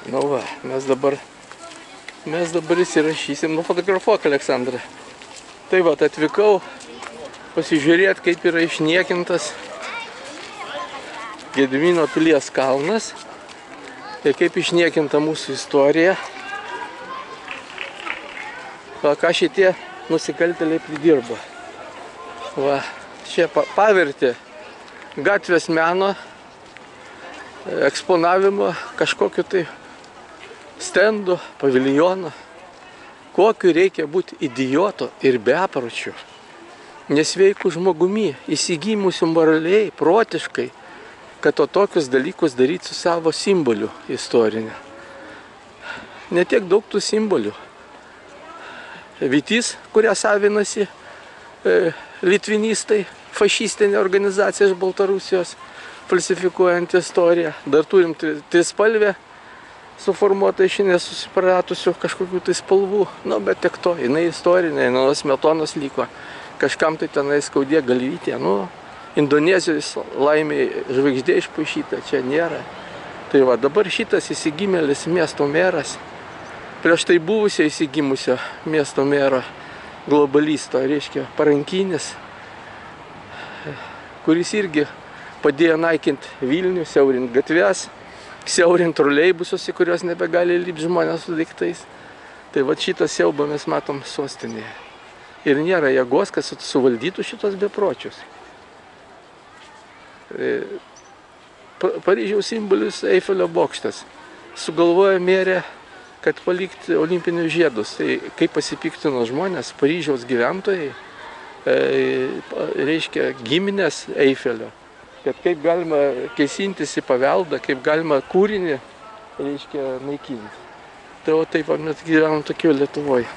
Nu va, mes dabar įsirašysim. Nufotografuok, Aleksandra. Tai va, atvykau pasižiūrėti, kaip yra išniekintas Gedimino pilies kalnas ir kaip išniekinta mūsų istorija. Va, ką šitie nusikaltėliai pridirbo. Va, čia pavertė gatvės meno eksponavimo kažkokiu tai stendų, paviljono, kokiu reikia būti idioto ir bepročiu, nesveikų žmogumi, įsigimusiu moraliai, protiškai, kad tokius dalykus daryti su savo simboliu istorinė. Netiek daug tų simbolių. Vytis, kurią savinasi litvinistai, fašistinė organizacija iš Baltarusijos, falsifikuojant istoriją. Dar turim trispalvę suformuota iš nesusipratusių kažkokių tai spalvų. Nu, bet tik to, jinai istorinė, nuo Smetonos liko. Kažkam tai tenai skaudė galvytė. Nu, Indonezijos laimiai žvaigždė išpaišyta, čia nėra. Tai va, dabar šitas įsigimėlis miesto meras, prieš tai buvusio įsigimusio miesto mero globalisto, reiškia, parankinis, kuris irgi padėjo naikinti Vilnių, siaurinti gatves, siaurint troleibusus, į kurios nebegali lipti žmonės su daiktais. Tai va šitą siaubą mes matom sostinėje. Ir nėra jėgos, kad suvaldytų šitos bepročius. Paryžiaus simbolis Eifelio bokštas. Sugalvojo merė, kad palikti olimpinius žiedus. Tai kaip pasipiktino žmonės, Paryžiaus gyventojai, reiškia giminės Eifelio. Kad kaip galima keisintis į paveldą, kaip galima kūrinį, reiškia, naikinti. Tai o taip mes gyvenam tokio Lietuvoje.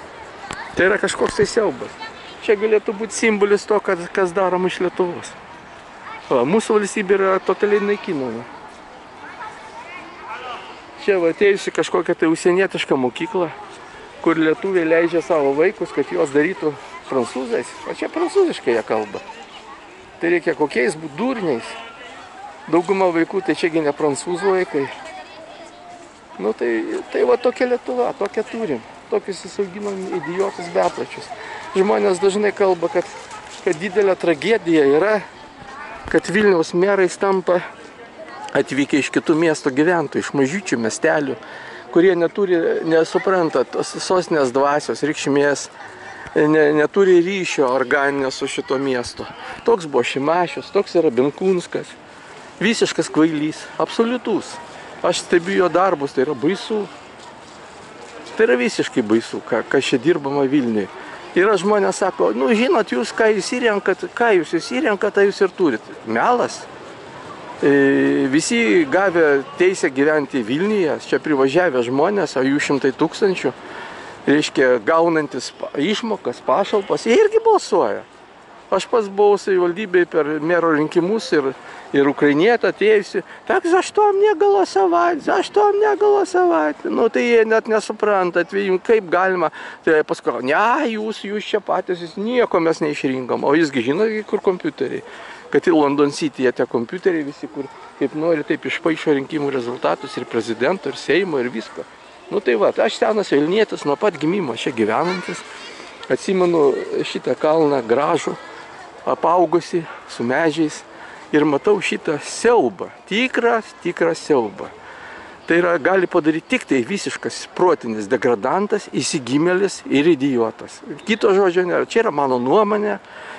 Tai yra kažkoks tai siaubas. Čia galėtų būti simbolis to, kas daroma iš Lietuvos. O, mūsų valstybė yra totaliai naikinama. Čia va atėjusi kažkokia tai užsienietiška mokykla, kur lietuviai leidžia savo vaikus, kad juos darytų prancūzais. O čia prancūziškai jie kalba. Tai reikia kokiais durniais. Dauguma vaikų tai čiagi ne prancūzų vaikai. Nu tai va tokia Lietuva, tokia turim. Tokius įsauginom idiotus bepročius. Žmonės dažnai kalba, kad didelė tragedija yra, kad Vilniaus merais tampa atvykę iš kitų miesto gyventojų, iš mažyčių miestelių, kurie nesupranta tos sostinės dvasios, reikšmės, neturi ryšio organinio su šito miesto. Toks buvo Šimašius, toks yra Benkunskas, visiškas kvailys, absoliutus. Aš stebiu jo darbus, tai yra baisu. Tai yra visiškai baisu, kas čia dirbama Vilniui. Yra žmonės sako, nu žinot, jūs ką jūs įrenkat, tai jūs ir turit. Melas. Visi gavę teisę gyventi Vilniuje, čia privažiavę žmonės, o jų 100 000, reiškia, gaunantis išmokas, pašalpas, jie irgi balsuoja. Aš pats buvau savivaldybėje per mero rinkimus ir ukrainietė atėjusi, tak za što мне голосовать, за что мне голосовать. Nu tai jie net nesupranta, kaip galima. Tai paskui, ne, jūs čia patys, nieko mes neišrinkom. O jūsgi žino, kur kompiuteriai. Kad į London Cityje tie kompiuteriai visi, kur kaip nori, taip išpaišo rinkimų rezultatus ir prezidento, ir Seimo, ir visko. Nu tai va, aš senas Vilnietis, nuo pat gimimo čia gyvenantis. Atsimenu šitą kalną gražų, apaugusi su medžiais ir matau šitą siaubą, tikrą siaubą. Tai yra, gali padaryti tik tai visiškas protinis degradantas, įsigimėlis ir idiotas. Kito žodžio nėra. Čia yra mano nuomonė,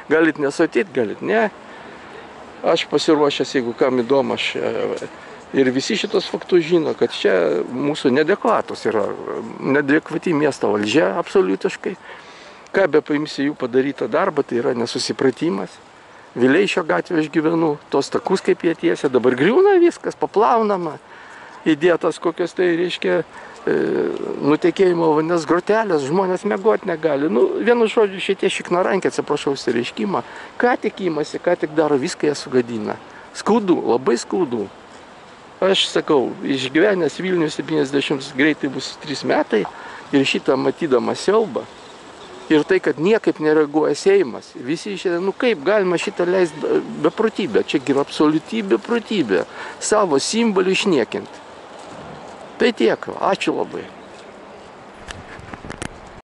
galit nesutyti, galit ne. Aš pasiruošęs, jeigu kam įdomu, ir visi šitos faktus žino, kad čia mūsų neadekvatus yra, neadekvati miesto valdžia absoliutiškai. Ką be paimsi jų padarytą darbą, tai yra nesusipratimas. Vileišio gatvė aš gyvenu, tos takus kaip jie tiesia, dabar griūna viskas, paplaunama, įdėtas kokios tai, reiškia, nutekėjimo vandens grotelės, žmonės miegoti negali. Nu, vienu žodžiu, šitie šiknarankė, atsiprašau išsireiškimą, ką tik įmasi, ką tik daro, viską jie sugadina. Skaudu, labai skaudu. Aš sakau, išgyvenęs Vilnių 70, greitai bus 3 metai ir šitą matydama siaubą. Ir tai, kad niekaip nereaguoja Seimas. Visi šiandien, nu kaip galima šitą leisti beprotybę. Čia yra absoliuti beprotybė. Savo simbolį išniekinti. Tai tiek, ačiū labai.